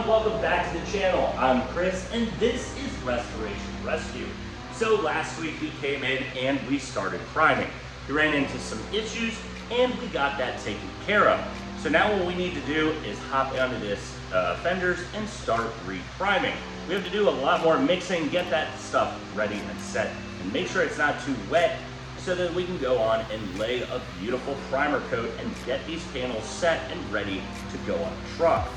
everyone, welcome back to the channel. I'm Chris and this is Restoration Rescue. So last week we came in and we started priming. We ran into some issues and we got that taken care of. So now what we need to do is hop onto this fenders and start re-priming. We have to do a lot more mixing, get that stuff ready and set, and make sure it's not too wet so that we can go on and lay a beautiful primer coat and get these panels set and ready to go on the truck.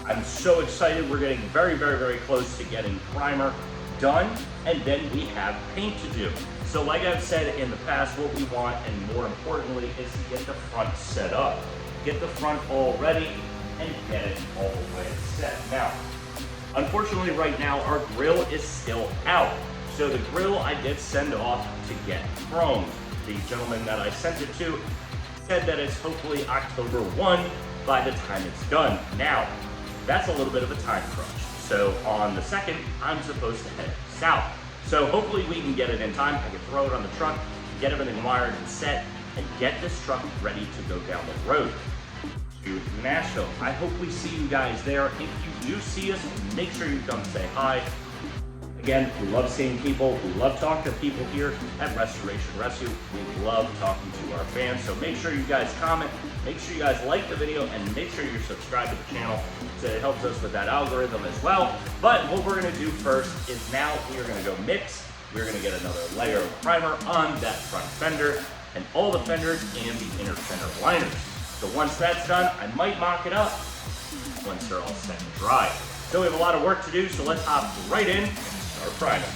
I'm so excited. We're getting very close to getting primer done, and then we have paint to do. So like I've said in the past, what we want, and more importantly, is to get the front set up. Get the front all ready and get it all the way set. Now, unfortunately right now, our grill is still out. So the grill I did send off to get chromed. The gentleman that I sent it to said that it's hopefully October 1 by the time it's done. Now, that's a little bit of a time crunch. So on the 2nd, I'm supposed to head south. So hopefully we can get it in time. I can throw it on the truck, get everything wired and set, and get this truck ready to go down the road to Nashville. I hope we see you guys there. If you do see us, make sure you come say hi. Again, we love seeing people. We love talking to people here at Restoration Rescue. We love talking to our fans. So make sure you guys comment, make sure you guys like the video, and make sure you're subscribed to the channel so it helps us with that algorithm as well. But what we're gonna do first is now we are gonna go mix. We're gonna get another layer of primer on that front fender and all the fenders and the inner fender liners. So once that's done, I might mock it up once they're all set and dry. So we have a lot of work to do, so let's hop right in and start priming.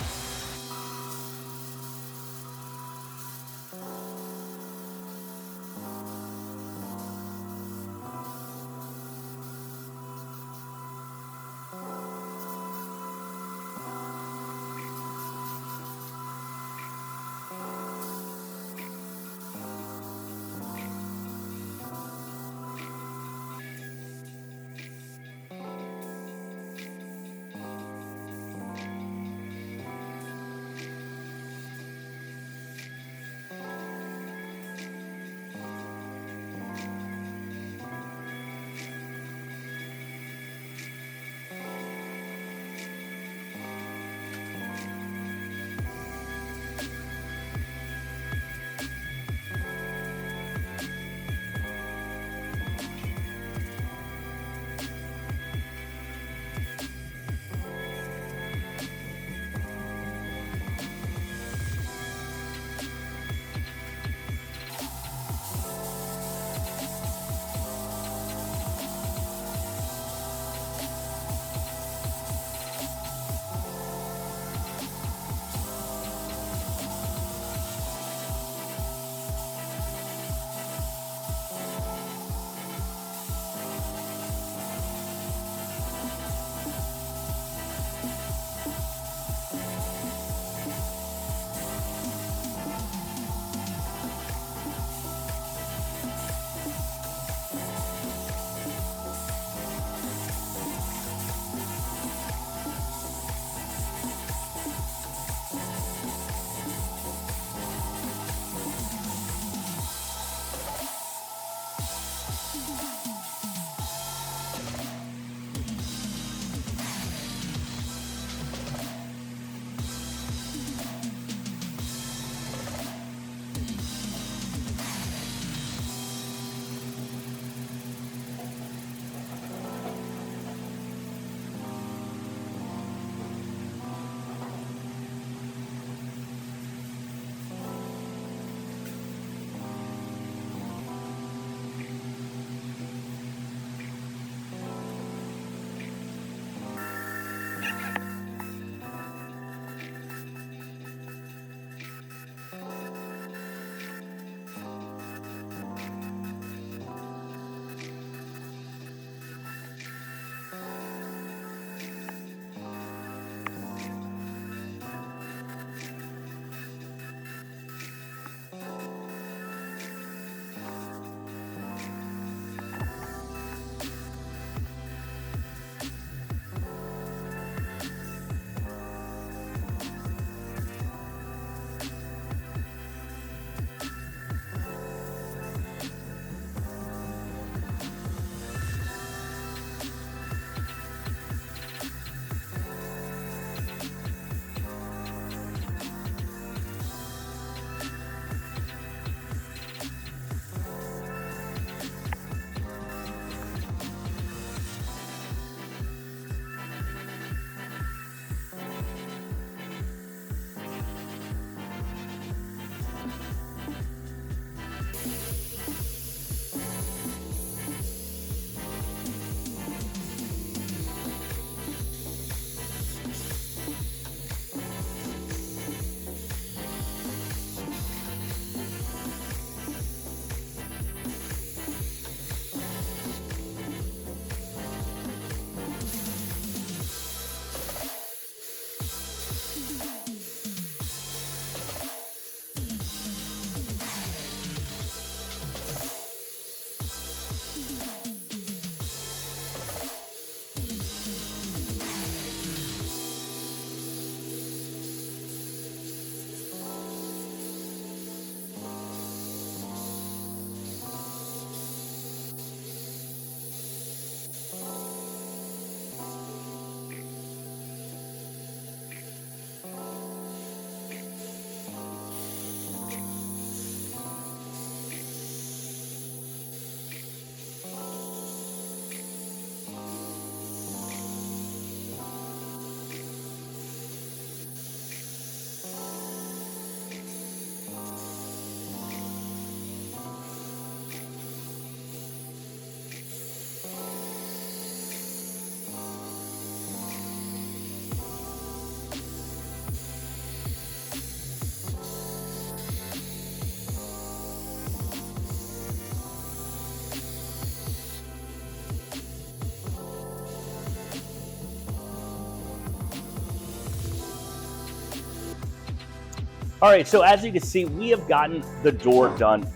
All right, so as you can see, we have gotten the door done,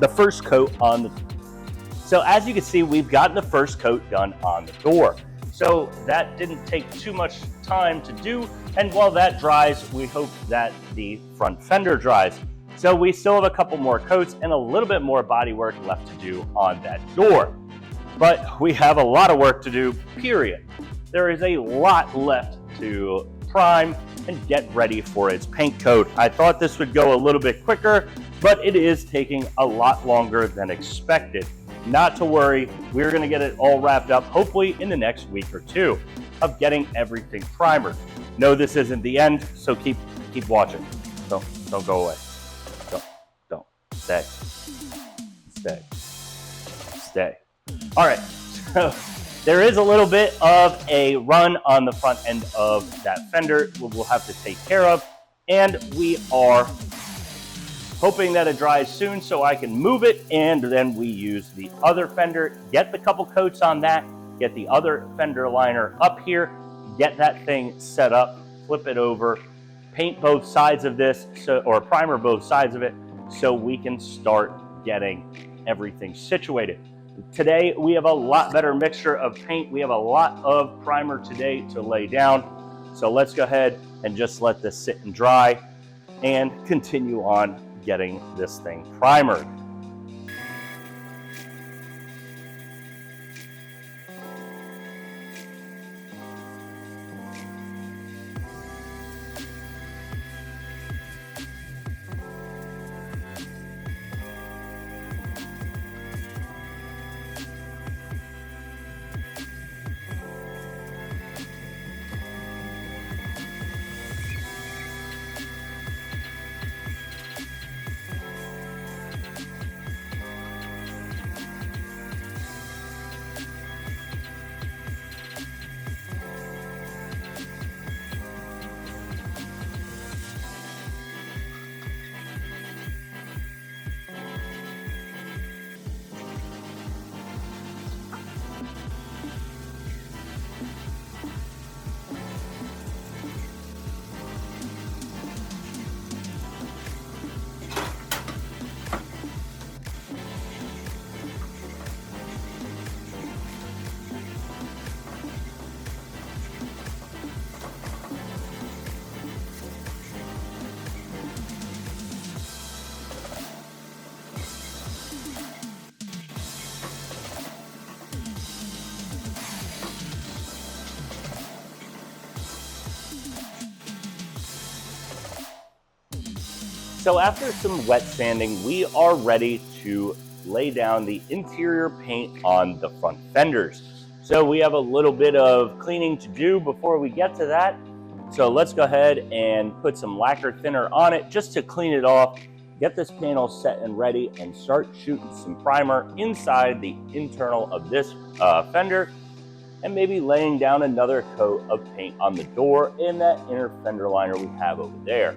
the first coat on the So as you can see, we've gotten the first coat done on the door. So that didn't take too much time to do. And while that dries, we hope that the front fender dries. So we still have a couple more coats and a little bit more body work left to do on that door. But we have a lot of work to do, period. There is a lot left to prime and get ready for its paint coat. I thought this would go a little bit quicker, but it is taking a lot longer than expected. Not to worry, we're gonna get it all wrapped up, hopefully in the next week or two, of getting everything primered. No, this isn't the end, so keep watching. Don't go away. Don't. Stay. All right, so there is a little bit of a run on the front end of that fender we'll have to take care of, and we are hoping that it dries soon so I can move it, and then we use the other fender, get the couple coats on that, get the other fender liner up here, get that thing set up, flip it over, paint both sides of this, or primer both sides of it, so we can start getting everything situated. Today, we have a lot better mixture of paint. We have a lot of primer today to lay down. So let's go ahead and just let this sit and dry and continue on getting this thing primered. So after some wet sanding, we are ready to lay down the interior paint on the front fenders. So we have a little bit of cleaning to do before we get to that. So let's go ahead and put some lacquer thinner on it just to clean it off, get this panel set and ready, and start shooting some primer inside the internal of this fender, and maybe laying down another coat of paint on the door and that inner fender liner we have over there.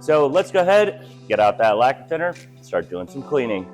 So let's go ahead, get out that lacquer thinner, start doing some cleaning.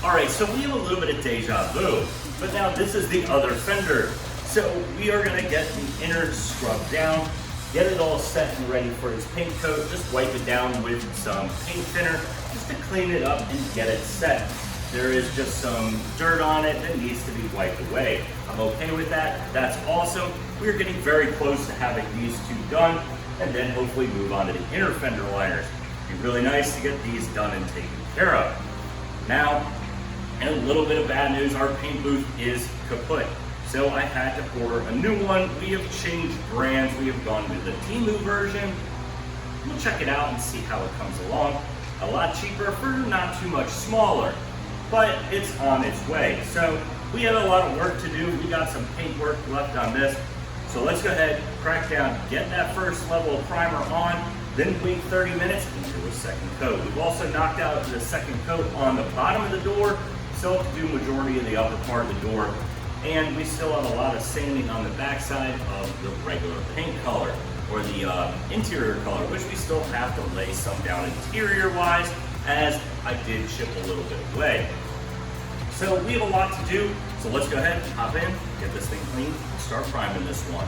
All right, so we have a little bit of deja vu, but now this is the other fender. So we are gonna get the inner scrub down, get it all set and ready for his paint coat. Just wipe it down with some paint thinner just to clean it up and get it set. There is just some dirt on it that needs to be wiped away. I'm okay with that. That's awesome. We're getting very close to having these two done, and then hopefully move on to the inner fender liners. It'd be really nice to get these done and taken care of. Now, and a little bit of bad news, our paint booth is kaput. So I had to order a new one. We have changed brands. We have gone to the Temu version. We'll check it out and see how it comes along. A lot cheaper for not too much smaller, but it's on its way. So we have a lot of work to do. We got some paint work left on this. So let's go ahead, crack down, get that first level of primer on, then wait 30 minutes and do a second coat. We've also knocked out the second coat on the bottom of the door. Still have to do majority of the upper part of the door. And we still have a lot of sanding on the backside of the regular paint color, or the interior color, which we still have to lay some down interior wise, as I did chip a little bit away. So we have a lot to do. So let's go ahead, hop in, get this thing clean, and start priming this one.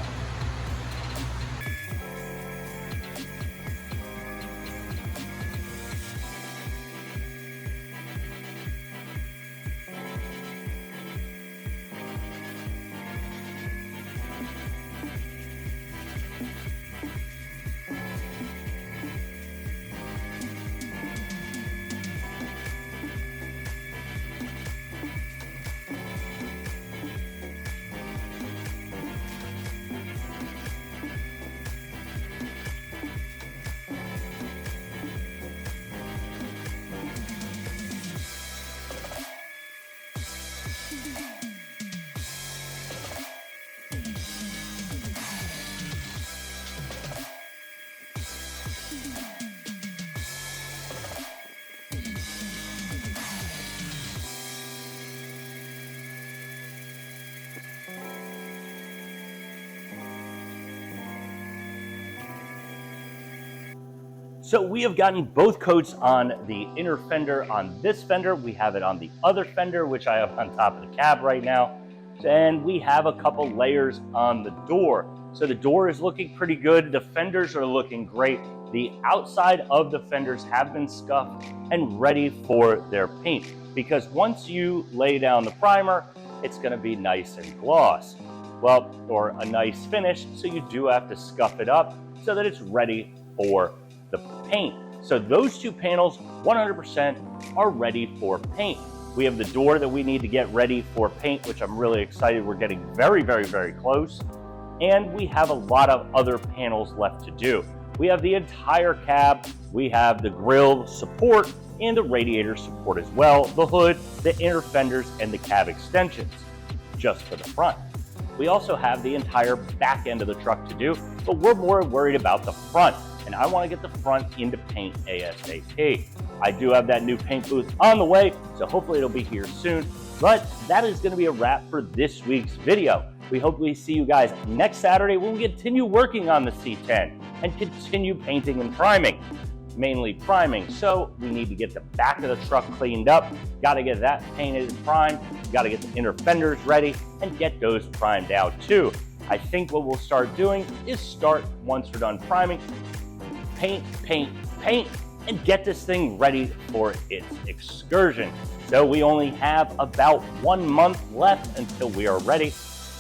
So we have gotten both coats on the inner fender on this fender. We have it on the other fender, which I have on top of the cab right now. And we have a couple layers on the door. So the door is looking pretty good. The fenders are looking great. The outside of the fenders have been scuffed and ready for their paint, because once you lay down the primer, it's gonna be nice and gloss. Well, or a nice finish, so you do have to scuff it up so that it's ready for the paint. So those two panels 100% are ready for paint. We have the door that we need to get ready for paint, which I'm really excited. We're getting very, very, very close. And we have a lot of other panels left to do. We have the entire cab, we have the grille support and the radiator support as well, the hood, the inner fenders, and the cab extensions, just for the front. We also have the entire back end of the truck to do, but we're more worried about the front. And I want to get the front into paint ASAP. I do have that new paint booth on the way, so hopefully it'll be here soon. But that is going to be a wrap for this week's video. We hope we see you guys next Saturday when we continue working on the C10 and continue painting and priming. Mainly priming, so we need to get the back of the truck cleaned up, got to get that painted and primed, got to get the inner fenders ready and get those primed out too. I think what we'll start doing is once we're done priming, paint, and get this thing ready for its excursion. So we only have about 1 month left until we are ready.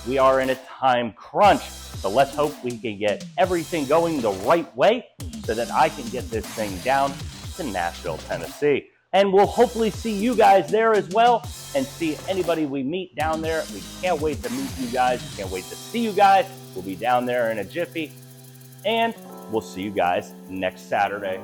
We are in a time crunch, so let's hope we can get everything going the right way so that I can get this thing down to Nashville, Tennessee. And we'll hopefully see you guys there as well and see anybody we meet down there. We can't wait to meet you guys. We can't wait to see you guys. We'll be down there in a jiffy. And we'll see you guys next Saturday.